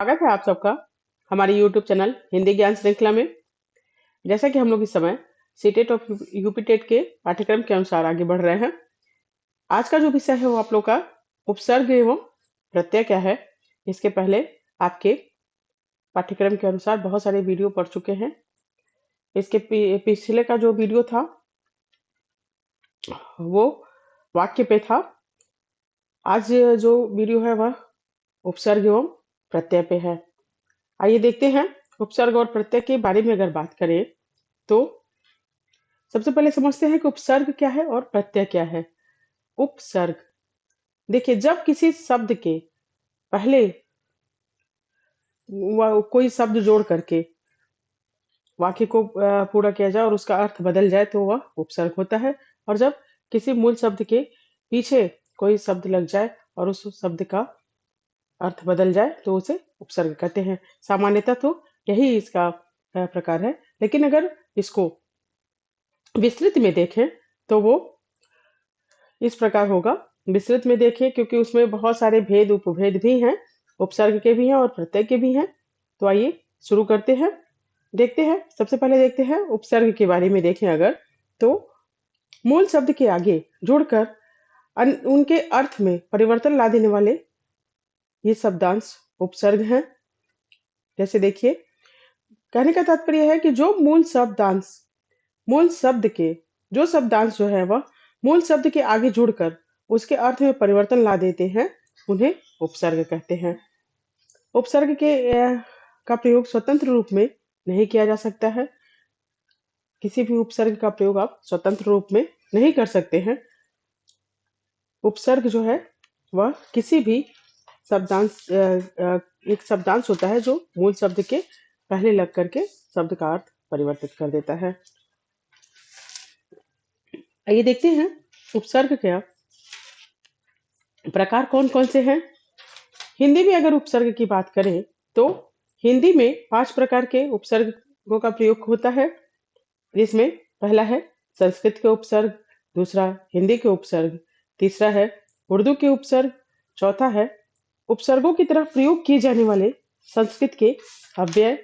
स्वागत है आप सबका हमारे YouTube चैनल हिंदी ज्ञान श्रृंखला में। जैसा कि हम लोग इस समय सीटेट और यूपी टेट के पाठ्यक्रम के अनुसार आगे बढ़ रहे हैं। आज का जो विषय है वो आप लोग का उपसर्ग एवं प्रत्यय क्या है। इसके पहले आपके पाठ्यक्रम के अनुसार बहुत सारे वीडियो पढ़ चुके हैं। इसके पिछले का जो वीडियो था वो वाक्य पे था। आज जो वीडियो है वह उपसर्ग एवं प्रत्यय पे है। आइए देखते हैं उपसर्ग और प्रत्यय के बारे में अगर बात करें तो सबसे पहले समझते हैं कि उपसर्ग क्या है और प्रत्यय क्या है। उपसर्ग, देखिए, जब किसी शब्द के पहले कोई शब्द जोड़ करके वाक्य को पूरा किया जाए और उसका अर्थ बदल जाए तो वह उपसर्ग होता है। और जब किसी मूल शब्द के पीछे कोई शब्द लग जाए और उस शब्द का अर्थ बदल जाए तो उसे उपसर्ग कहते हैं। सामान्यतः तो यही इसका प्रकार है, लेकिन अगर इसको विस्तृत में देखें तो वो इस प्रकार होगा। विस्तृत में देखें क्योंकि उसमें बहुत सारे भेद उपभेद भी हैं, उपसर्ग के भी हैं और प्रत्यय के भी हैं। तो आइए शुरू करते हैं, देखते हैं। सबसे पहले देखते हैं उपसर्ग के बारे में। देखें अगर तो मूल शब्द के आगे जुड़कर उनके अर्थ में परिवर्तन ला देने वाले ये शब्दांश उपसर्ग हैं। जैसे देखिए, कहने का तात्पर्य है कि जो मूल शब्द के जो शब्दांश जो है वह मूल शब्द के आगे जुड़कर उसके अर्थ में परिवर्तन ला देते हैं, उन्हें उपसर्ग कहते हैं। उपसर्ग के का प्रयोग स्वतंत्र रूप में नहीं किया जा सकता है। किसी भी उपसर्ग का प्रयोग आप स्वतंत्र रूप में नहीं कर सकते हैं। उपसर्ग जो है वह किसी भी एक शब्दांश होता है जो मूल शब्द के पहले लग करके शब्द का अर्थ परिवर्तित कर देता है। आइए देखते हैं उपसर्ग क्या प्रकार कौन कौन से हैं। हिंदी में अगर उपसर्ग की बात करें तो हिंदी में 5 प्रकार के उपसर्गों का प्रयोग होता है, जिसमें पहला है संस्कृत के उपसर्ग, दूसरा हिंदी के उपसर्ग, तीसरा है उर्दू के उपसर्ग, चौथा है उपसर्गों की तरह प्रयोग किए जाने वाले संस्कृत के अव्यय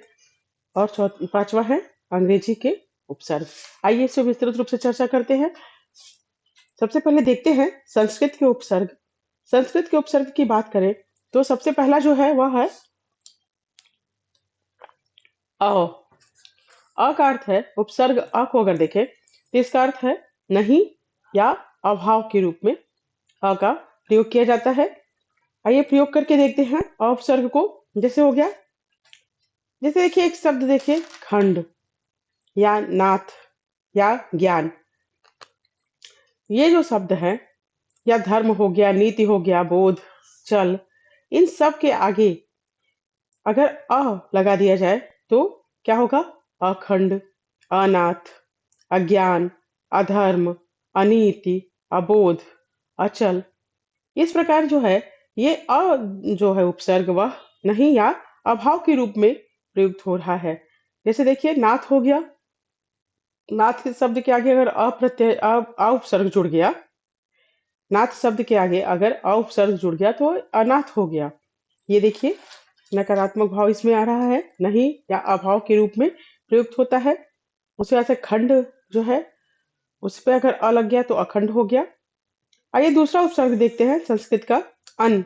और पांचवा है अंग्रेजी के उपसर्ग। आइए इसे विस्तृत रूप से चर्चा करते हैं। सबसे पहले देखते हैं संस्कृत के उपसर्ग। संस्कृत के उपसर्ग की बात करें तो सबसे पहला जो है वह है अ। अ का अर्थ है उपसर्ग। अ को अगर देखें तो इसका अर्थ है नहीं या अभाव के रूप में अ का प्रयोग किया जाता है। आइए प्रयोग करके देखते हैं अ उपसर्ग को। जैसे हो गया, जैसे देखिए एक शब्द देखिए खंड या नाथ या ज्ञान। ये जो शब्द है, या धर्म हो गया, नीति हो गया, बोध, चल, इन सब के आगे अगर अ लगा दिया जाए तो क्या होगा? अखंड, अनाथ, अज्ञान, अधर्म, अनीति, अबोध, अचल। इस प्रकार जो है ये जो है उपसर्ग वह नहीं या अभाव के रूप में प्रयुक्त हो रहा है। जैसे देखिए नाथ हो गया, नाथ के शब्द के आगे अगर अप्रत्यय उपसर्ग जुड़ गया, नाथ शब्द के आगे अगर उपसर्ग जुड़ गया तो अनाथ हो गया। ये देखिए नकारात्मक भाव इसमें आ रहा है, नहीं या अभाव के रूप में प्रयुक्त होता है। उसे ऐसे खंड जो है उस पे अगर अ लग गया तो अखंड हो गया। आइए दूसरा उपसर्ग देखते हैं संस्कृत का अन।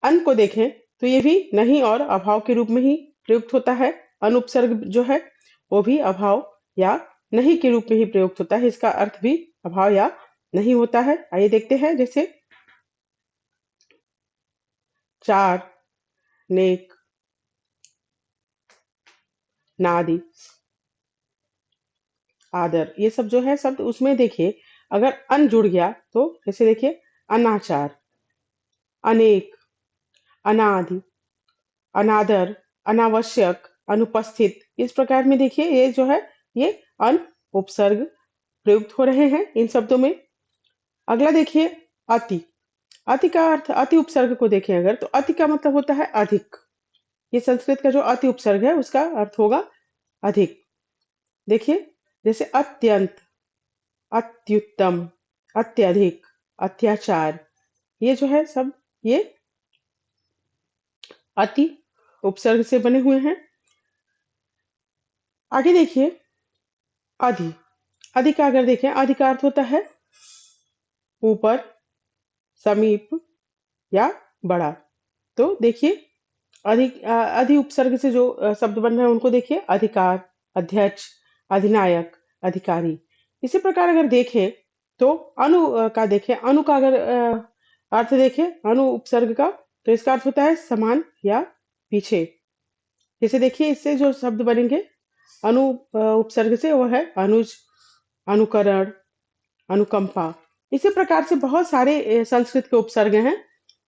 अन को देखें तो ये भी नहीं और अभाव के रूप में ही प्रयुक्त होता है। अन उपसर्ग जो है वो भी अभाव या नहीं के रूप में ही प्रयुक्त होता है। इसका अर्थ भी अभाव या नहीं होता है। आइए देखते हैं, जैसे चार, नेक, नादि, आदर, ये सब जो है शब्द उसमें देखिए अगर अन जुड़ गया तो जैसे देखिए अनाचार, अनेक, अनादि, अनादर, अनावश्यक, अनुपस्थित। इस प्रकार में देखिए ये जो है ये अन उपसर्ग प्रयुक्त हो रहे हैं इन शब्दों में। अगला देखिए अति। अति का अर्थ, अति उपसर्ग को देखें अगर तो अति का मतलब होता है अधिक। ये संस्कृत का जो अति उपसर्ग है उसका अर्थ होगा अधिक। देखिए जैसे अत्यंत, अत्युत्तम, अत्यधिक, अत्याचार, ये जो है सब ये अति उपसर्ग से बने हुए हैं। आगे देखिए अधि। अधि का अगर देखें, अधि का अर्थ होता है ऊपर, समीप या बड़ा। तो देखिए अधि उपसर्ग से जो शब्द बन रहे हैं उनको देखिए, अधिकार, अध्यक्ष, अधिनायक, अधिकारी। इसी प्रकार अगर देखें तो अनु का देखें, अनु का अगर अर्थ देखें, अनु उपसर्ग का, तो इसका अर्थ होता है समान या पीछे। जैसे देखिए इससे जो शब्द बनेंगे अनु उपसर्ग से, वो है अनुज, अनुकरण, अनुकंपा। इसी प्रकार से बहुत सारे संस्कृत के उपसर्ग हैं,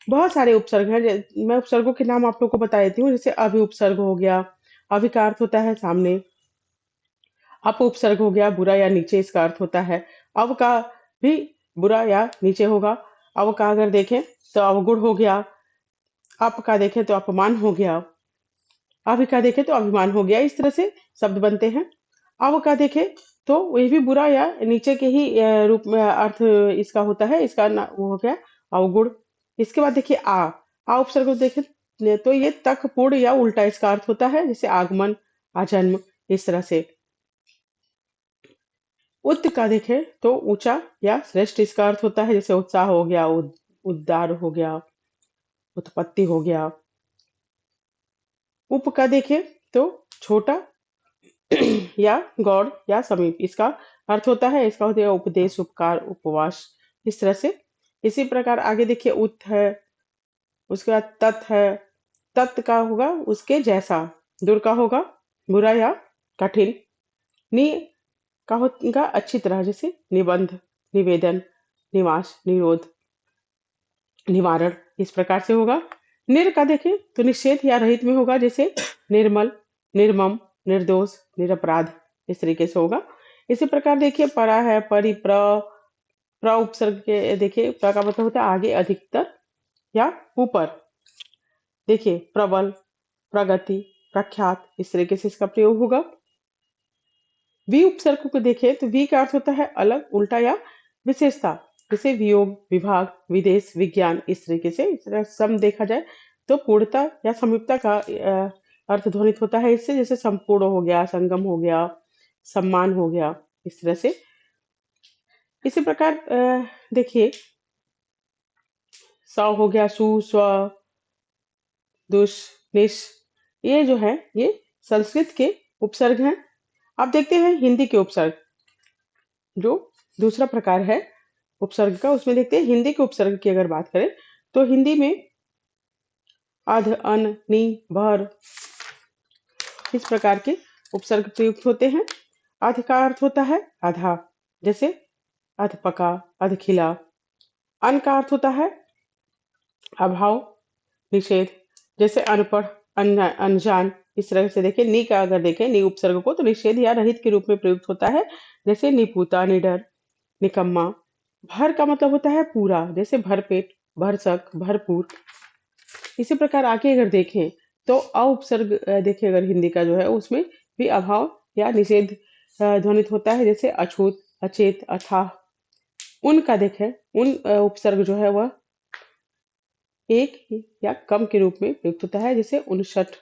बहुत सारे उपसर्ग हैं। मैं उपसर्गों के नाम आप लोग को बता देती हूँ। जैसे अभि उपसर्ग हो गया, अभि का अर्थ होता है सामने। अप उपसर्ग हो गया, बुरा या नीचे, इसका अर्थ होता है। अव का भी बुरा या नीचे होगा। अव का अगर देखें तो अवगुण हो गया। अप का देखें तो अपमान हो गया। अभि का देखें तो अभिमान हो गया। इस तरह से शब्द बनते हैं। अव का देखें तो वही भी बुरा या नीचे के ही रूप में अर्थ इसका होता है। इसका वो हो गया अवगुण। इसके बाद देखिए आ उपसर्ग को देखें तो ये तक, पूर्ण या उल्टा इसका अर्थ होता है। जैसे आगमन, आजन्म, इस तरह से। उत का देखें तो ऊंचा या श्रेष्ठ इसका अर्थ होता है। जैसे उत्साह हो गया, उद्गार हो गया, उत्पत्ति हो गया। उप का देखें तो छोटा या गौड़ या समीप, इसका अर्थ होता है। इसका होता है उपदेश, उपकार, उपवास, इस तरह से। इसी प्रकार आगे देखिए उत है, उसके बाद तत् है। तत् का होगा उसके जैसा। दूर का होगा बुरा या कठिन। नि का होगा अच्छी तरह, जैसे निबंध, निवेदन, निवास, निरोध, निवारण, इस प्रकार से होगा। निर का देखें तो निषेध या रहित में होगा। जैसे निर्मल, निर्मम, निर्दोष, निरपराध, इस तरीके से होगा। इसी प्रकार देखिए परा है, परि, प्र उपसर्ग के देखिए, प्र का मतलब होता है आगे, अधिकतर या ऊपर। देखिए प्रबल, प्रगति, प्रख्यात, इस तरीके से इसका प्रयोग होगा। वी उपसर्ग को देखें तो वी का अर्थ होता है अलग, उल्टा या विशेषता। जैसे वियोग, विभाग, विदेश, विज्ञान, इस तरीके से। इस तरह सम देखा जाए तो पूर्णता या समीपता का अर्थ ध्वनित होता है इससे। जैसे संपूर्ण हो गया, संगम हो गया, सम्मान हो गया, इस तरह से। इसी प्रकार देखिए स हो गया, सु, स्व, दुष, निश, ये जो है ये संस्कृत के उपसर्ग हैं। अब देखते हैं हिंदी के उपसर्ग, जो दूसरा प्रकार है उपसर्ग का, उसमें देखते हैं हिंदी के उपसर्ग की अगर बात करें तो हिंदी में अध, अन, नि, भर, इस प्रकार के उपसर्ग प्रयुक्त होते हैं। अध का अर्थ होता है आधा, जैसे अध पका, अध खिला। अन का अर्थ होता है अभाव, निषेध, जैसे अनपढ़, अनजान, इस तरह से। देखिए नी का अगर देखें, नी उपसर्ग को, तो निषेध या रहित के रूप में प्रयुक्त होता है। जैसे निपुता, निडर, निकम्मा। भर का मतलब होता है पूरा, जैसे भरपेट, भरसक, भरपूर। इसी प्रकार आगे अगर देखें तो अ उपसर्ग देखिए अगर हिंदी का जो है उसमें भी अभाव या निषेध ध्वनित होता है। जैसे अछूत, अचेत, अथाह। उन का देखें, उन उपसर्ग जो है वह एक या कम के रूप में प्रयुक्त होता है। जैसे 59,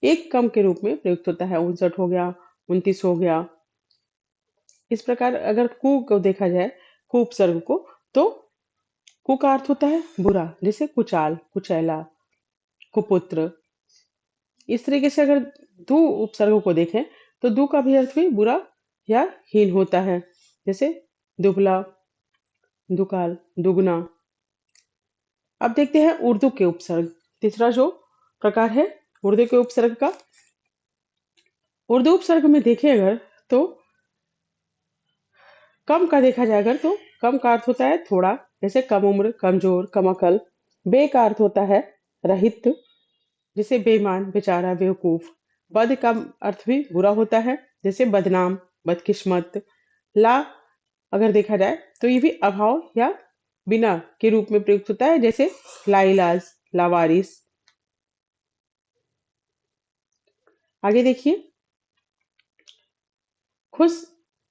एक कम के रूप में प्रयुक्त होता है। 59 हो गया, 29 हो गया। इस प्रकार अगर कु को देखा जाए, कु उपसर्ग को, तो कु का अर्थ होता है बुरा, जैसे कुचाल, कुचैला, कुपुत्र। इस तरीके से अगर दु उपसर्गों को देखें तो दु का भी अर्थ भी बुरा या हीन होता है। जैसे दुबला, दुकाल, दुगना। अब देखते हैं उर्दू के उपसर्ग, तीसरा जो प्रकार है उर्दू के उपसर्ग का। उर्दू उपसर्ग में देखें अगर तो कम का देखा जाए अगर, तो कम का अर्थ होता है थोड़ा, जैसे कम उम्र, कमजोर, कम अकल। बे का अर्थ होता है रहित, जैसे बेईमान, बेचारा, बेवकूफ। बद का अर्थ भी बुरा होता है, जैसे बदनाम, बदकिस्मत। ला अगर देखा जाए तो ये भी अभाव या बिना के रूप में प्रयुक्त होता है। जैसे लाइलाज, लावारिस। आगे देखिए खुश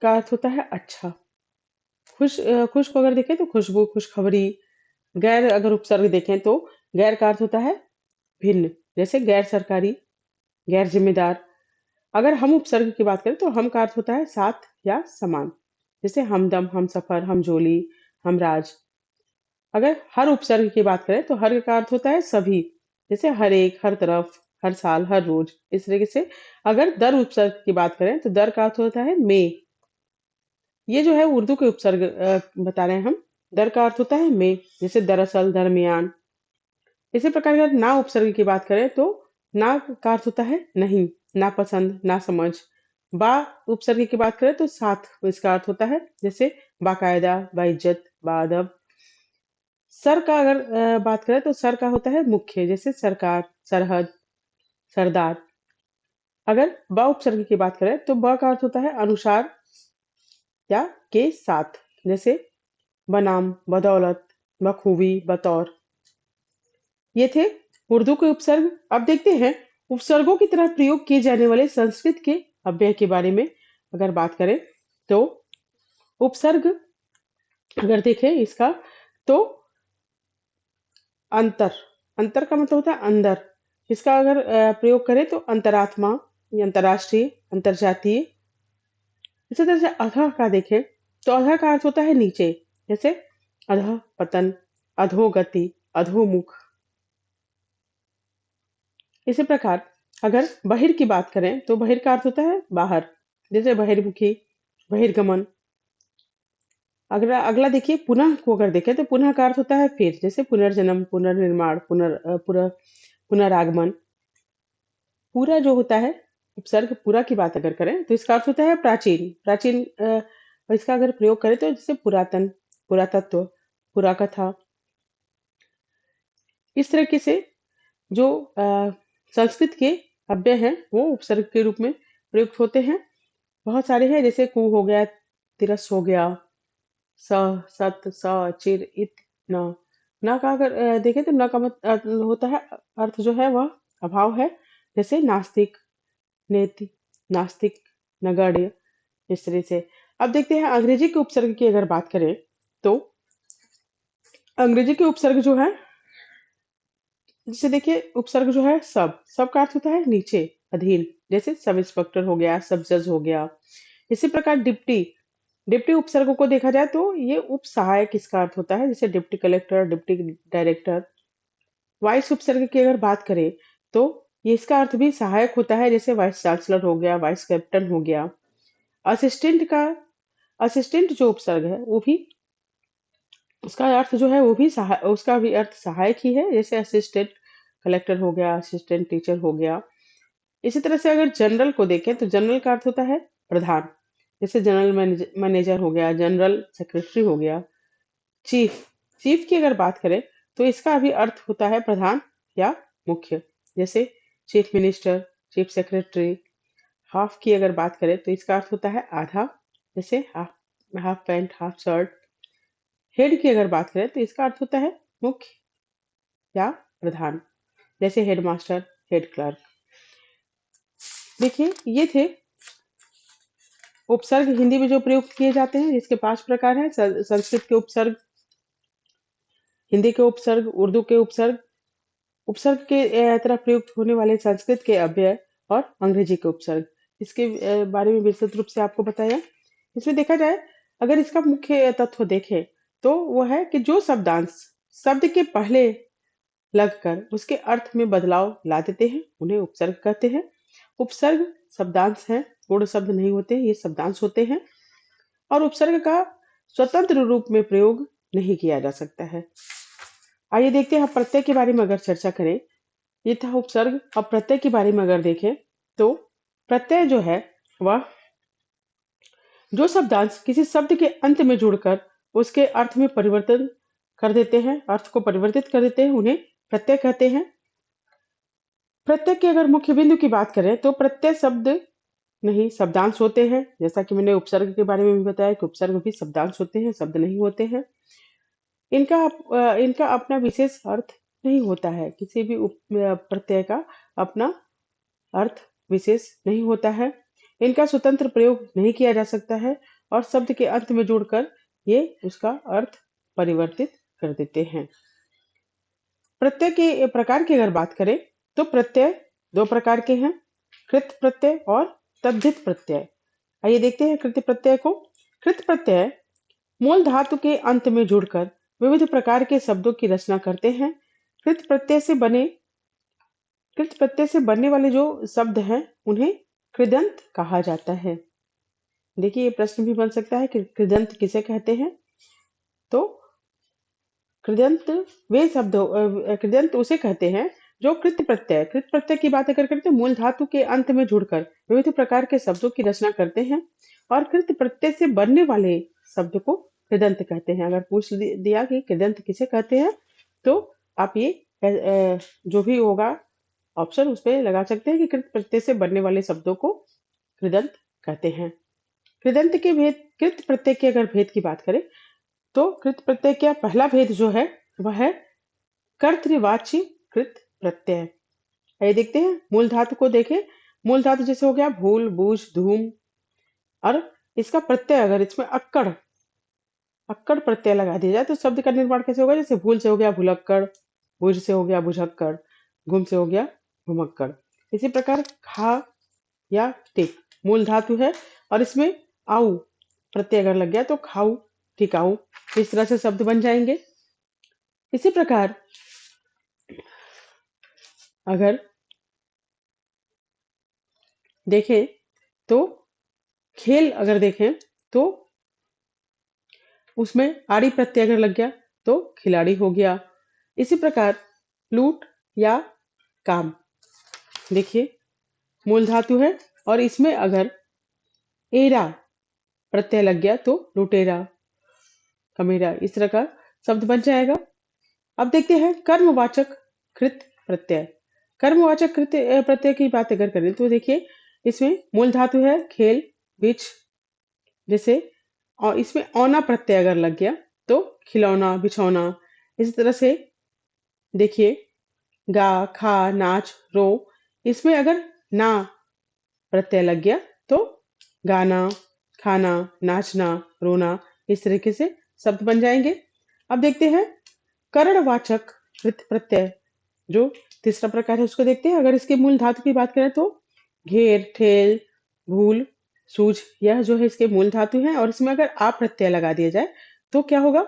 का अर्थ होता है अच्छा। खुश को अगर देखें तो खुशबू, खुशखबरी। गैर अगर उपसर्ग देखें तो गैर का अर्थ होता है भिन्न, जैसे गैर सरकारी, गैर जिम्मेदार। अगर हम उपसर्ग की बात करें तो हम का अर्थ होता है साथ या समान, जैसे हमदम, हमसफर, हमजोली, हमराज। अगर हर उपसर्ग की बात करें तो हर का अर्थ होता है सभी, जैसे हर एक, हर तरफ, हर साल, हर रोज, इस तरीके से। अगर दर उपसर्ग की बात करें तो दर का अर्थ होता है में। ये जो है उर्दू के उपसर्ग बता रहे हैं हम। दर का अर्थ होता है में, जैसे दरअसल, दरमियान। इसी प्रकार अगर ना उपसर्ग की बात करें तो ना का अर्थ होता है नहीं, नापसंद, नासमझ। बा उपसर्ग की बात करें तो साथ, इसका अर्थ होता है जैसे बाकायदा, बाइज्जत, बाअदब। सर का अगर बात करें तो सर का होता है मुख्य, जैसे सरकार, सरहद, सरदार। अगर ब उपसर्ग की बात करें तो ब का अर्थ होता है अनुसार या के साथ, जैसे बनाम, बदौलत, बखूबी, बतौर। ये थे उर्दू के उपसर्ग। अब देखते हैं उपसर्गों की तरह प्रयोग किए जाने वाले संस्कृत के अव्यय के बारे में। अगर बात करें तो उपसर्ग अगर देखें इसका, तो अंतर, अंतर का मतलब होता है अंदर। इसका अगर प्रयोग करें तो अंतरात्मा, या अंतर्राष्ट्रीय, अंतर्जातीय। इसी तरह से अधः का देखें तो अधः का अर्थ होता है नीचे, जैसे अधः पतन, अधोगति, अधोमुख। इसी प्रकार अगर बहिर की बात करें तो बहिर का अर्थ होता है बाहर, जैसे बहिर्मुखी, बहिर्गमन। अगला अगला देखिए पुनः को अगर देखें तो पुनः का अर्थ होता है फिर, जैसे पुनर्जन्म, पुनर्निर्माण, पुनरागमन। पूरा जो होता है उपसर्ग, पूरा की बात अगर करें तो इसका अर्थ होता है प्राचीन, प्राचीन। और इसका अगर प्रयोग करें तो जैसे पुरातन, पुरातत्व, पुराकथा। इस तरीके से जो संस्कृत के अव्यय हैं वो उपसर्ग के रूप में प्रयुक्त होते हैं। बहुत सारे हैं, जैसे कु हो गया, तिरस हो गया, स, सत, स, चिर, इत, न। न का अगर देखें तो न का होता है अर्थ जो है वह अभाव है, जैसे नास्तिक, नेति, नास्तिक, नगण्य, इस तरह से। अब देखते हैं अंग्रेजी के उपसर्ग की अगर बात करें तो अंग्रेजी के उपसर्ग जो है, जैसे देखिए उपसर्ग जो है सब, सब का अर्थ होता है नीचे, अधीन, जैसे सब इंस्पेक्टर हो गया, सब जज हो गया। इसी प्रकार डिप्टी, डिप्टी उपसर्गों को देखा जाए तो ये उप सहायक इसका अर्थ होता है, जैसे deputy collector, deputy director. Vice उपसर्ग की अगर बात करें तो ये इसका अर्थ भी सहायक होता है, जैसे वाइस चांसलर हो गया, वाइस कैप्टन हो गया। असिस्टेंट का, असिस्टेंट जो उपसर्ग है वो भी, उसका अर्थ जो है वो भी उसका भी अर्थ सहायक ही है, जैसे असिस्टेंट कलेक्टर हो गया, असिस्टेंट टीचर हो गया। इसी तरह से अगर जनरल को देखें तो जनरल का अर्थ होता है प्रधान, जैसे जनरल मैनेजर हो गया, जनरल सेक्रेटरी हो गया। चीफ, चीफ की अगर बात करें तो इसका भी अर्थ होता है प्रधान या मुख्य, जैसे chief minister, chief secretary. Half की अगर बात करें तो इसका अर्थ होता है आधा, जैसे half, half pant, half shirt. Head की अगर बात करें तो इसका अर्थ होता है मुख्य या प्रधान, जैसे हेडमास्टर, हेड क्लर्क। देखिए ये थे उपसर्ग हिंदी में जो प्रयोग किए जाते हैं, जिसके 5 प्रकार हैं। संस्कृत के उपसर्ग, हिंदी के उपसर्ग, उर्दू के उपसर्ग, उपसर्ग के तरह प्रयुक्त होने वाले संस्कृत के अव्यय, और अंग्रेजी के उपसर्ग। इसके बारे में विस्तृत रूप से आपको बताया। इसमें देखा जाए, अगर इसका मुख्य तत्व देखें तो वह है कि जो शब्दांश शब्द के पहले लगकर उसके अर्थ में बदलाव ला देते हैं उन्हें उपसर्ग कहते हैं। उपसर्ग शब्दांश हैं, पूर्ण शब्द नहीं होते, ये शब्दांश होते हैं। और उपसर्ग का स्वतंत्र रूप में प्रयोग नहीं किया जा सकता है। आइए देखते हैं प्रत्यय के बारे में अगर चर्चा करें। ये था उपसर्ग। अब प्रत्यय के बारे में अगर देखें तो प्रत्यय जो है वह जो शब्दांश किसी शब्द के अंत में जुड़कर उसके अर्थ में परिवर्तन कर देते हैं, अर्थ को परिवर्तित कर देते हैं, उन्हें प्रत्यय कहते हैं। प्रत्यय के अगर मुख्य बिंदु की बात करें तो प्रत्यय शब्द नहीं, शब्दांश होते हैं। जैसा कि मैंने उपसर्ग के बारे में भी बताया कि उपसर्ग भी शब्दांश होते हैं, शब्द नहीं होते हैं। इनका अपना विशेष अर्थ नहीं होता है, किसी भी प्रत्यय का अपना अर्थ विशेष नहीं होता है। इनका स्वतंत्र प्रयोग नहीं किया जा सकता है, और शब्द के अंत में जोड़कर ये उसका अर्थ परिवर्तित कर देते हैं। प्रत्यय के प्रकार की अगर बात करें तो प्रत्यय दो प्रकार के हैं, कृत प्रत्यय और तद्धित प्रत्यय। आइए देखते हैं कृत प्रत्यय को। कृत प्रत्यय मूल धातु के अंत में जुड़कर विविध प्रकार के शब्दों की रचना करते हैं। कृत प्रत्यय से बने कृत प्रत्यय से बनने वाले जो शब्द हैं उन्हें कृदंत कहा जाता है। देखिए ये प्रश्न भी बन सकता है कि कृदंत किसे कहते हैं। तो कृदंत वे शब्द कृदंत उसे कहते हैं जो कृत प्रत्यय की बात अगर करते हैं मूल धातु के अंत में जुड़कर विविध प्रकार के शब्दों की रचना करते हैं, और कृत प्रत्यय से बनने वाले शब्द को कृदंत कहते हैं। अगर पूछ दिया कि कृदंत किसे कहते हैं तो आप ये जो भी होगा ऑप्शन उस पे लगा सकते हैं कि कृत प्रत्यय से बनने वाले शब्दों को कृदंत कहते हैं। कृदंत के भेद कृत प्रत्यय के अगर भेद की बात करें तो कृत प्रत्यय का पहला भेद जो है वह है कर्तृवाच्य कृत प्रत्यय। ये देखते हैं मूल धातु को देखें। मूल धातु जैसे हो गया भूल, बूझ, धूम, और इसका प्रत्यय अगर इसमें अक्कड़ अक्कड़ प्रत्यय लगा दिया जाए तो शब्द का निर्माण कैसे होगा। जैसे भूल से हो गया भुलक्कड़, बूझ से हो गया बुझक्कड़, घुम से हो गया घुमक्कड़। इसी प्रकार खा या टिक मूल धातु है और इसमें आऊ प्रत्यय अगर लग गया तो खाऊ टिकाऊ, इस तरह से शब्द बन जाएंगे। इसी प्रकार अगर देखें तो खेल अगर देखें तो उसमें आड़ी प्रत्यय अगर लग गया तो खिलाड़ी हो गया। इसी प्रकार लूट या काम, देखिए मूल धातु है और इसमें अगर एरा प्रत्यय लग गया तो लुटेरा, कमेरा, इस तरह का शब्द बन जाएगा। अब देखते हैं कर्मवाचक कृत प्रत्यय। कर्मवाचक कृत प्रत्यय की बात अगर करें तो देखिए इसमें मूल धातु है खेल, बिच, जैसे और इसमें औना प्रत्यय अगर लग गया तो खिलौना, बिछौना। इसी तरह से देखिए गा, खा, नाच, रो, इसमें अगर ना प्रत्यय लग गया तो गाना, खाना, नाचना, रोना, इस तरीके से शब्द बन जाएंगे। अब देखते हैं करणवाचक कृत प्रत्यय, जो तीसरा प्रकार है उसको देखते हैं। अगर इसके मूल धातु की बात करें तो घेर, ठेल, भूल, सूझ, यह जो है इसके मूल धातु है और इसमें अगर आ प्रत्यय लगा दिया जाए तो क्या होगा,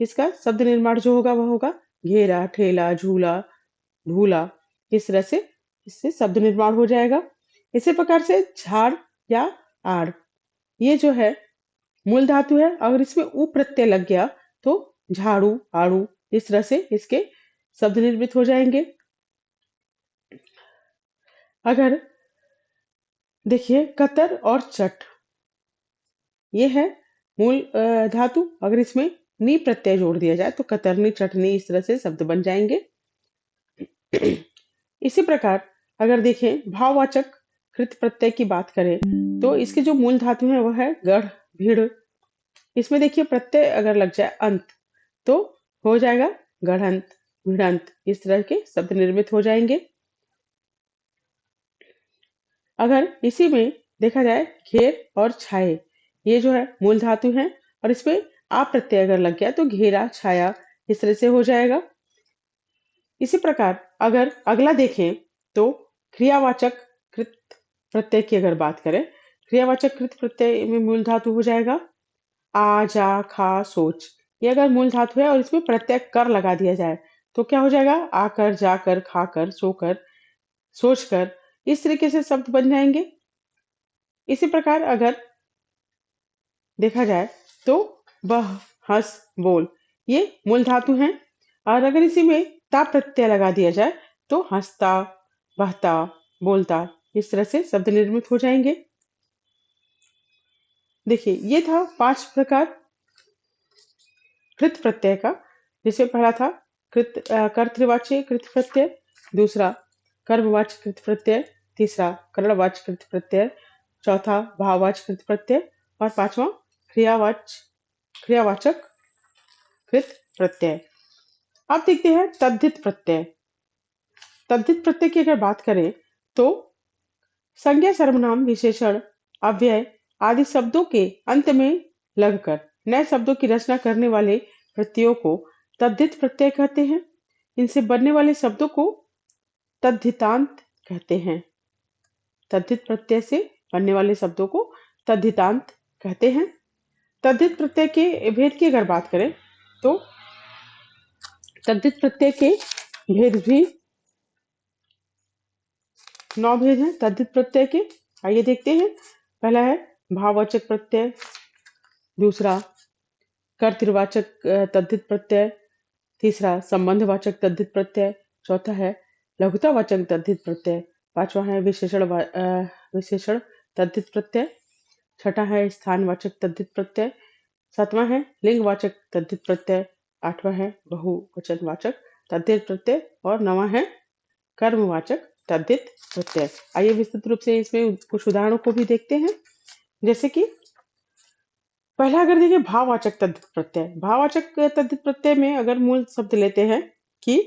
इसका शब्द निर्माण जो होगा वह होगा घेरा, ठेला, झूला, भूला। इस तरह से इससे शब्द निर्माण हो जाएगा। इसी प्रकार से झाड़ या आड़, ये जो है मूल धातु है, अगर इसमें उ प्रत्यय लग गया तो झाड़ू, आड़ू, इस तरह से इसके शब्द निर्मित हो जाएंगे। अगर देखिए कतर और चट, ये है मूल धातु, अगर इसमें नी प्रत्यय जोड़ दिया जाए तो कतरनी, चटनी, इस तरह से शब्द बन जाएंगे। इसी प्रकार अगर देखें भाववाचक कृत प्रत्यय की बात करें तो इसके जो मूल धातु है वह है गढ़, भीड़। इसमें देखिए प्रत्यय अगर लग जाए अंत तो हो जाएगा गढ़ंत, भिड़ंत, इस तरह के शब्द निर्मित हो जाएंगे। अगर इसी में देखा जाए घेर और छाए, ये जो है मूल धातु है और इसमें आ प्रत्यय अगर लग गया तो घेरा, छाया, इस तरह से हो जाएगा। इसी प्रकार अगर अगला देखें तो क्रियावाचक कृत प्रत्यय की अगर बात करें, क्रियावाचक कृत प्रत्यय में मूल धातु हो जाएगा आ, जा, खा, सोच। ये अगर मूल धातु है और इसमें प्रत्यय कर लगा दिया जाए तो क्या हो जाएगा आकर, जाकर, खाकर, सोकर, सोचकर, इस तरीके से शब्द बन जाएंगे। इसी प्रकार अगर देखा जाए तो बह, हंस, बोल, ये मूल धातु हैं और अगर इसी में ता प्रत्यय लगा दिया जाए तो हंसता, बहता, बोलता, इस तरह से शब्द निर्मित हो जाएंगे। देखिए ये था 5 प्रकार कृत प्रत्यय का, जिसे पहला था कर्तृवाच्य कृत प्रत्यय, दूसरा कर्मवाच्य कृत प्रत्यय, तीसरा करणवाच्य कृत प्रत्यय, चौथा भाववाच्य कृत प्रत्यय और पांचवा क्रियावाचक कृत प्रत्यय। अब देखते हैं तद्धित प्रत्यय। तद्धित प्रत्यय की अगर बात करें तो संज्ञा, सर्वनाम, विशेषण, अव्यय आदि शब्दों के अंत में लगकर नए शब्दों की रचना करने वाले प्रत्ययों को तद्धित प्रत्यय कहते हैं। इनसे बनने वाले शब्दों को तद्धितांत कहते हैं। तद्धित प्रत्यय से बनने वाले शब्दों को तद्धितांत कहते हैं। तद्धित प्रत्यय के भेद की अगर बात करें तो तद्धित प्रत्यय के भेद भी 9 भेद हैं तद्धित प्रत्यय के। आइए देखते हैं। पहला है भाववाचक प्रत्यय, दूसरा कर्तृवाचक तद्धित प्रत्यय, तीसरा संबंधवाचक तद्धित प्रत्यय, चौथा है लघुतावाचक तद्धित प्रत्यय, पांचवा है विशेषण तद्धित प्रत्यय, छठा है स्थानवाचक तद्धित प्रत्यय, सातवां है लिंगवाचक तद्धित प्रत्यय, आठवां है बहुवचनवाचक तद्धित प्रत्यय और नौवां है कर्मवाचक तद्धित प्रत्यय। आइए विस्तृत रूप से इसमें कुछ उदाहरणों को भी देखते हैं। जैसे कि पहला अगर देखिए भाववाचक तद्धित प्रत्यय। भाववाचक तद्धित प्रत्यय में अगर मूल शब्द लेते हैं कि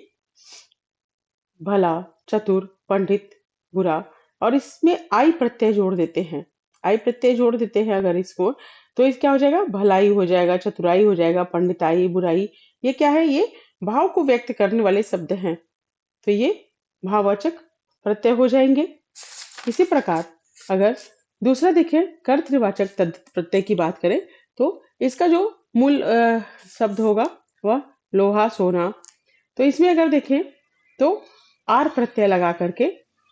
भला, चतुर, पंडित, बुरा और इसमें आई प्रत्यय जोड़ देते हैं। आई प्रत्यय जोड़ देते हैं अगर इसको तो इस क्या हो जाएगा, भलाई हो जाएगा, चतुराई हो जाएगा, पंडिताई, बुराई। ये क्या है, ये भाव को व्यक्त करने वाले शब्द हैं, तो ये भाववाचक प्रत्यय हो जाएंगे। इसी प्रकार अगर दूसरा देखें कर्तृवाचक तद्धित प्रत्यय की बात करें तो इसका जो मूल शब्द होगा वह लोहा, सोना। तो इसमें अगर देखें तो आर प्रत्यय लगा करके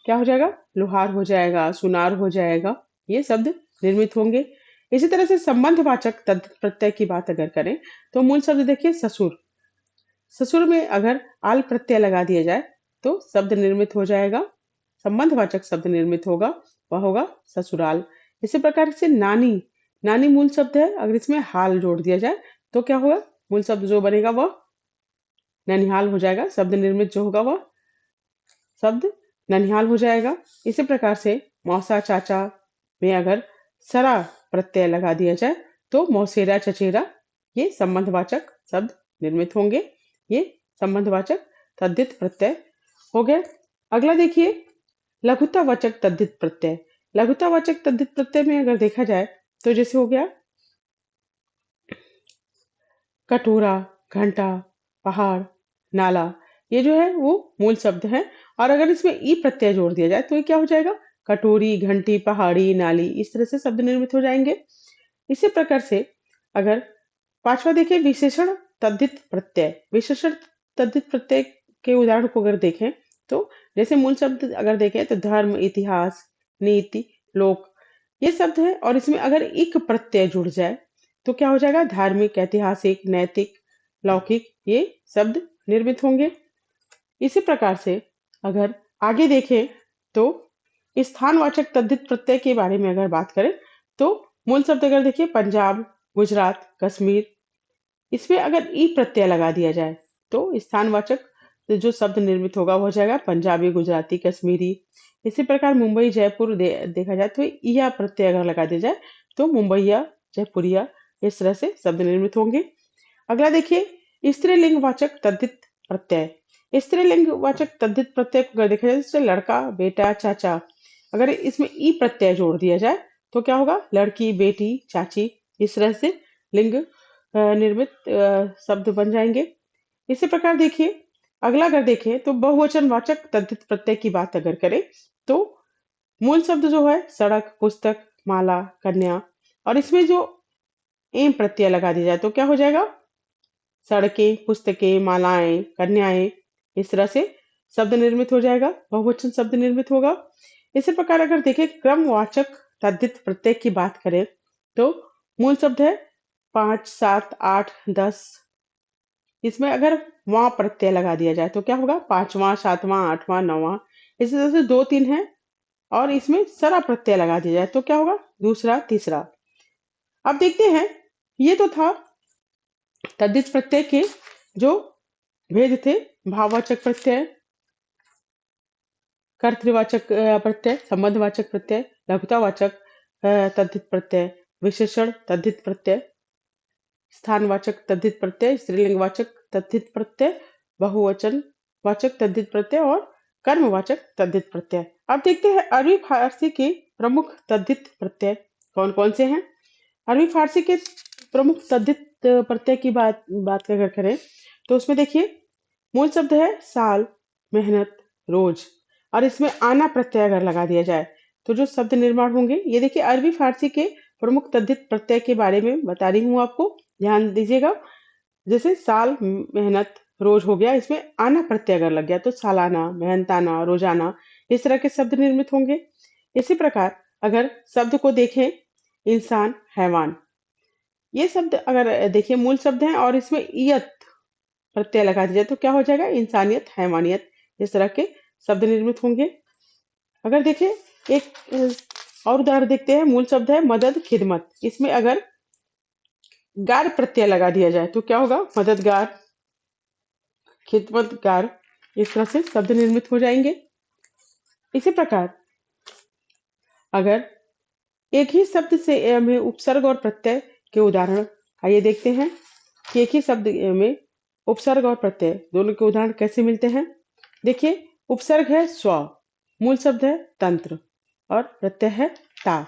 क्या हो जाएगा, लोहार हो जाएगा, सुनार हो जाएगा, ये शब्द निर्मित होंगे। इसी तरह से संबंधवाचक तद्धित प्रत्यय की बात अगर करें तो मूल शब्द देखिए ससुर। ससुर में अगर आल प्रत्यय लगा दिया जाए तो शब्द निर्मित हो जाएगा, संबंधवाचक शब्द निर्मित होगा, वह होगा ससुराल। इसी प्रकार से नानी, नानी मूल शब्द है, अगर इसमें हाल जोड़ दिया जाए तो क्या होगा, मूल शब्द जो बनेगा वह ननिहाल हो जाएगा, शब्द निर्मित जो होगा वह शब्द ननिहाल हो जाएगा। इसी प्रकार से मौसा, चाचा में अगर सरा प्रत्यय लगा दिया जाए तो मौसेरा, चचेरा, ये संबंधवाचक शब्द निर्मित होंगे, ये संबंधवाचक तद्धित प्रत्यय हो गए। अगला देखिए लघुतावाचक तद्धित प्रत्यय। लघुतावाचक तद्धित प्रत्यय में अगर देखा जाए तो जैसे हो गया कटोरा, घंटा, पहाड़, नाला, ये जो है वो मूल शब्द है और अगर इसमें ई प्रत्यय जोड़ दिया जाए तो ये क्या हो जाएगा, कटोरी, घंटी, पहाड़ी, नाली, इस तरह से शब्द निर्मित हो जाएंगे। इसी प्रकार से अगर पांचवा देखिए विशेषण तद्धित प्रत्यय। विशेषण तद्धित प्रत्यय के उदाहरण को अगर देखें तो जैसे मूल शब्द अगर देखें तो धर्म, इतिहास, नीति, लोक, ये शब्द है और इसमें अगर इक प्रत्यय जुड़ जाए तो क्या हो जाएगा, धार्मिक, ऐतिहासिक, नैतिक, लौकिक, ये शब्द निर्मित होंगे। इसी प्रकार से अगर आगे देखें तो स्थानवाचक तद्धित प्रत्यय के बारे में अगर बात करें तो मूल शब्द अगर देखिए पंजाब, गुजरात, कश्मीर, इसमें अगर ई प्रत्यय लगा दिया जाए तो स्थानवाचक जो शब्द निर्मित होगा वो हो जाएगा पंजाबी, गुजराती, कश्मीरी। इसी प्रकार मुंबई, जयपुर देखा जाए तो या प्रत्यय अगर लगा दिया जाए तो मुंबईया, जयपुरिया, इस तरह से शब्द निर्मित होंगे। अगला देखिए स्त्रीलिंगवाचक तद्धित प्रत्यय। स्त्रीलिंगवाचक तद्धित प्रत्यय को अगर देखा जाए जैसे लड़का, बेटा, चाचा, अगर इसमें ई प्रत्यय जोड़ दिया जाए तो क्या होगा, लड़की, बेटी, चाची, इस तरह से लिंग निर्मित शब्द बन जाएंगे। इसी प्रकार देखिए अगला अगर देखें तो बहुवचनवाचक तद्धित प्रत्यय की बात अगर करें तो मूल शब्द जो है सड़क, पुस्तक, माला, कन्या और इसमें जो एम प्रत्यय लगा दिया जाए तो क्या हो जाएगा, सड़कें, पुस्तकें, मालाएं, कन्याएं, इस तरह से शब्द निर्मित हो जाएगा, बहुवचन शब्द निर्मित होगा। इसी प्रकार अगर देखें क्रमवाचक तद्धित प्रत्यय की बात करें तो मूल शब्द है 5, 7, 8, 10, इसमें अगर वहां प्रत्यय लगा दिया जाए तो क्या होगा, पांचवा, सातवां, आठवां, नौवां, इसी तरह से 2, 3 है और इसमें सरा प्रत्यय लगा दिया जाए तो क्या होगा, दूसरा, तीसरा। अब देखते हैं, ये तो था तद्धित प्रत्यय के जो भेद थे, भाववाचक प्रत्यय, कर्तृवाचक प्रत्यय, संबंधवाचक प्रत्यय, लघुतावाचक तद्धित प्रत्यय, विशेषण तद्धित प्रत्यय, स्थानवाचक तद्धित प्रत्यय, स्त्रीलिंगवाचक तद्धित प्रत्यय, बहुवचन वाचक तद्धित प्रत्यय और कर्मवाचक तद्धित प्रत्यय। अब देखते हैं अरबी फारसी के प्रमुख तद्धित प्रत्यय कौन कौन से हैं। अरबी फारसी के प्रमुख तद्धित प्रत्यय की बात अगर करें तो उसमें देखिए मूल शब्द है साल, मेहनत, रोज। और इसमें आना प्रत्यय अगर लगा दिया जाए तो जो शब्द निर्माण होंगे, ये देखिए अरबी फारसी के प्रमुख तद्धित प्रत्यय के बारे में बता रही हूँ आपको, ध्यान दीजिएगा। जैसे साल, मेहनत, रोज हो गया, इसमें आना प्रत्यय अगर लग गया तो सालाना, मेहनताना, रोजाना, इस तरह के शब्द निर्मित होंगे। इसी प्रकार अगर शब्द को देखें, इंसान, हैवान, ये शब्द अगर देखिए मूल शब्द हैं और इसमें ईयत प्रत्यय लगा दिया जाए तो क्या हो जाएगा, इंसानियत, हैवानियत, इस तरह के शब्द निर्मित होंगे। अगर देखें एक और उदाहरण देखते हैं, मूल शब्द है मदद, खिदमत, इसमें अगर गार प्रत्यय लगा दिया जाए तो क्या होगा, मददगार, खिदमतगार, इस तरह से शब्द निर्मित हो जाएंगे। इसी प्रकार अगर एक ही शब्द से में उपसर्ग और प्रत्यय के उदाहरण, आइए देखते हैं कि एक ही शब्द में उपसर्ग और प्रत्यय दोनों के उदाहरण कैसे मिलते हैं। देखिए उपसर्ग है स्व, मूल शब्द है तंत्र और प्रत्यय है ता।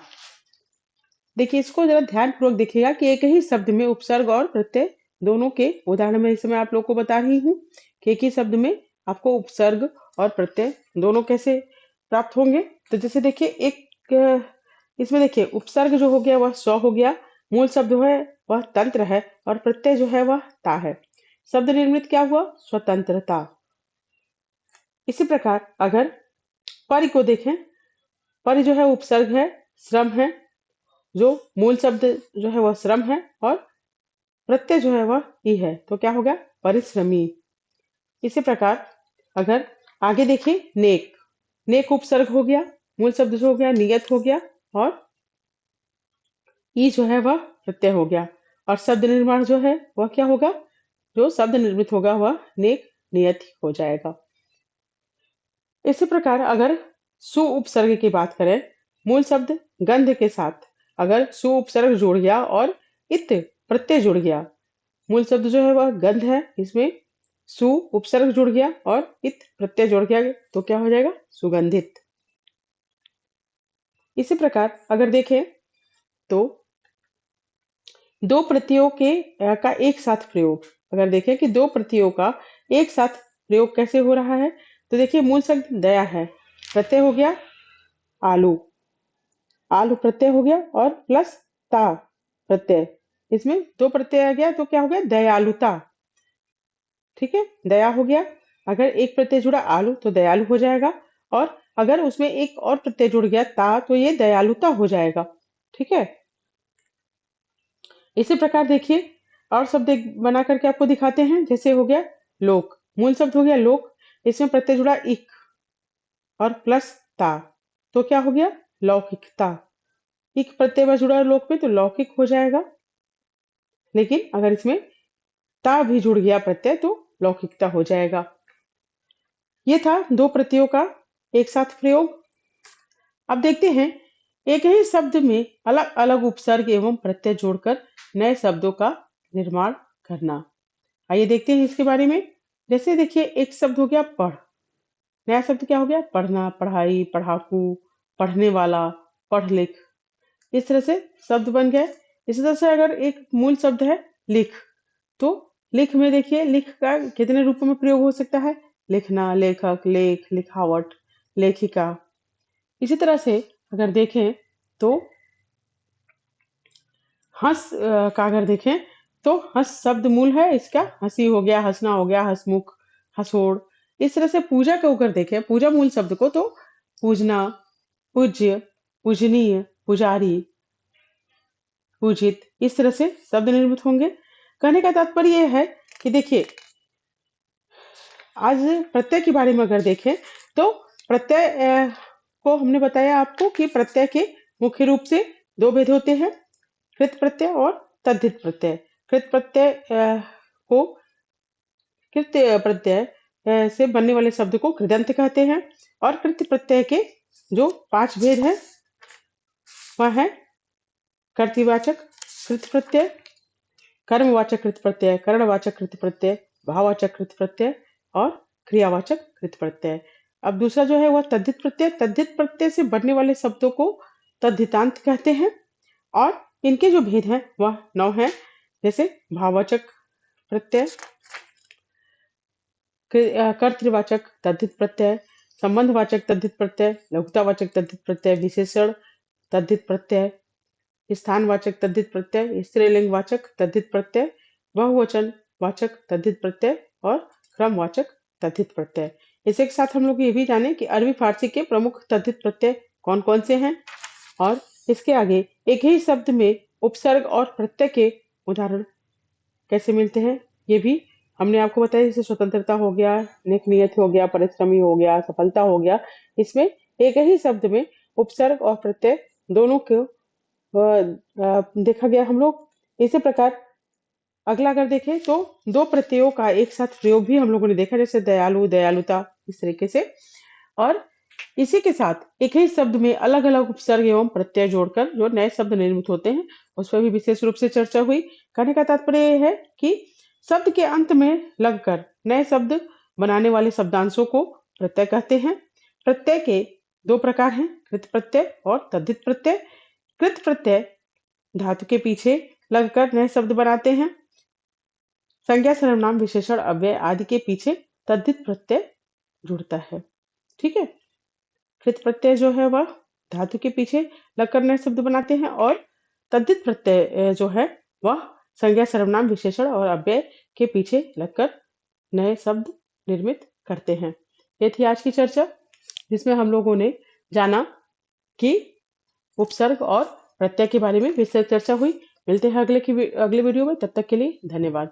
देखिए इसको जरा ध्यान पूर्वक देखिएगा कि एक ही शब्द में उपसर्ग और प्रत्यय दोनों के उदाहरण में इस समय आप लोग को बता रही हूँ कि एक ही शब्द में आपको उपसर्ग और प्रत्यय दोनों कैसे प्राप्त होंगे। तो जैसे देखिए इसमें देखिए उपसर्ग जो हो गया वह स्व हो गया, मूल शब्द जो है वह तंत्र है और प्रत्यय जो है वह ता है। शब्द निर्मित क्या हुआ, स्वतंत्रता। इसी प्रकार अगर परि को देखें, परि जो है उपसर्ग है, श्रम है, जो मूल शब्द जो है वह श्रम है और प्रत्यय जो है वह ई है, तो क्या होगा, परिश्रमी। इसी प्रकार अगर आगे देखिए नेक, नेक उपसर्ग हो गया, मूल शब्द जो हो गया नियत हो गया और ई जो है वह प्रत्यय हो गया और शब्द निर्माण जो है वह क्या होगा, जो शब्द निर्मित होगा वह नेक, नियत हो जाएगा। इसी प्रकार अगर सु उपसर्ग की बात करें, मूल शब्द गंध के साथ अगर सु उपसर्ग जुड़ गया और इत प्रत्यय जुड़ गया, मूल शब्द जो है वह गंध है, इसमें सु उपसर्ग जुड़ गया और इत प्रत्यय जुड़ गया तो क्या हो जाएगा, सुगंधित। इसी प्रकार अगर देखें तो दो प्रत्ययों का एक साथ प्रयोग, अगर देखें कि दो प्रत्ययों का एक साथ प्रयोग कैसे हो रहा है, तो देखिए मूल शब्द दया है, प्रत्यय हो गया आलू, आलू प्रत्यय हो गया और प्लस ता प्रत्यय, इसमें दो प्रत्यय आ गया तो क्या हो गया, दयालुता। ठीक है, दया हो गया, अगर एक प्रत्यय जुड़ा आलू तो दयालु हो जाएगा और अगर उसमें एक और प्रत्यय जुड़ गया ता तो ये दयालुता हो जाएगा। ठीक है, इसी प्रकार देखिए और शब्द बना करके आपको दिखाते हैं। जैसे हो गया लोक, मूल शब्द हो गया लोक, इसमें प्रत्यय जुड़ा इक और प्लस ता तो क्या हो गया, लौकिकता। इक प्रत्यय में जुड़ा लोक में तो लौकिक हो जाएगा, लेकिन अगर इसमें ता भी जुड़ गया प्रत्यय तो लौकिकता हो जाएगा। ये था दो प्रत्ययों का एक साथ प्रयोग। अब देखते हैं एक ही शब्द में अलग अलग उपसर्ग एवं प्रत्यय जोड़कर नए शब्दों का निर्माण करना। आइए देखते हैं इसके बारे में। जैसे देखिए एक शब्द हो गया पढ़, नया शब्द क्या हो गया, पढ़ना, पढ़ाई, पढ़ाकू, पढ़ने वाला, पढ़ लिख, इस तरह से शब्द बन गए। इसी तरह से अगर एक मूल शब्द है लिख, तो लिख में देखिए लिख का कितने रूपों में प्रयोग हो सकता है, लिखना, लेखक, लेख, लिखावट, लेखिका। इसी तरह से अगर देखें तो हंस का अगर देखें तो हंस शब्द मूल है इसका, हंसी हो गया, हंसना हो गया, हंसमुख, हंसोड़। इस तरह से पूजा को अगर देखें, पूजा मूल शब्द को, तो पूजना, पूज्य, पूजनीय, पुजारी, पूजित, इस तरह से शब्द निर्मित होंगे। कहने का तात्पर्य यह है कि देखिए आज प्रत्यय के बारे में अगर देखें तो प्रत्यय को हमने बताया आपको कि प्रत्यय के मुख्य रूप से दो भेद होते हैं, कृत प्रत्यय और तद्धित प्रत्यय। कृत प्रत्यय को कृत प्रत्यय से बनने वाले शब्द को कृदंत कहते हैं और कृत प्रत्यय के जो 5 भेद हैं वह है कर्तृवाचक कृत प्रत्यय, कर्मवाचक कृत प्रत्यय, करणवाचक कृत प्रत्यय, भाववाचक कृत प्रत्यय और क्रियावाचक कृत प्रत्यय। अब दूसरा जो है वह तद्धित प्रत्यय। तद्धित प्रत्यय से बनने वाले शब्दों को तद्धितांत कहते हैं और इनके जो भेद हैं वह 9 हैं। जैसे भाववाचक प्रत्यय, कर्तृवाचक तद्धित प्रत्यय, संबंधवाचक तद्धित प्रत्यय, लघुतावाचक तद्धित प्रत्यय, विशेषण तद्धित प्रत्यय, स्थानवाचक तद्धित प्रत्यय, स्त्रीलिंगवाचक तद्धित प्रत्यय, बहुवचन वाचक तद्धित प्रत्यय और क्रमवाचक तद्धित प्रत्यय। इसी के साथ हम लोग ये भी जाने कि अरबी फारसी के प्रमुख तद्धित प्रत्यय कौन कौन से हैं और इसके आगे एक ही शब्द में उपसर्ग और प्रत्यय के उदाहरण कैसे मिलते हैं ये भी हमने आपको बताया। जैसे स्वतंत्रता हो गया, नेक नियत हो गया, परिश्रमी हो गया, सफलता हो गया। इसमें एक ही शब्द में उपसर्ग और प्रत्यय दोनों को देखा गया हम लोग। इसी प्रकार अगला अगर देखें तो दो प्रत्ययों का एक साथ प्रयोग भी हम लोगों ने देखा, जैसे दयालु, दयालुता, इस तरीके से। और इसी के साथ एक ही शब्द में अलग अलग उपसर्ग एवं प्रत्यय जोड़कर जो नए शब्द निर्मित होते हैं उस पर भी विशेष रूप से चर्चा हुई। कहने का तात्पर्य यह है कि शब्द के अंत में लगकर नए शब्द बनाने वाले शब्दांशों को प्रत्यय कहते हैं। प्रत्यय के दो प्रकार हैं, कृत प्रत्यय और तद्धित प्रत्यय। कृत प्रत्यय धातु के पीछे लगकर नए शब्द बनाते हैं। संज्ञा, सर्वनाम, विशेषण, अव्यय आदि के पीछे तद्धित प्रत्यय जुड़ता है। ठीक है, कृत प्रत्यय जो है वह धातु के पीछे लगकर नए शब्द बनाते हैं और तद्धित प्रत्यय जो है वह संज्ञा, सर्वनाम, विशेषण और अव्यय के पीछे लगकर नए शब्द निर्मित करते हैं। ये थी आज की चर्चा जिसमें हम लोगों ने जाना कि उपसर्ग और प्रत्यय के बारे में विस्तृत चर्चा हुई। मिलते हैं अगले वीडियो में, तब तक के लिए धन्यवाद।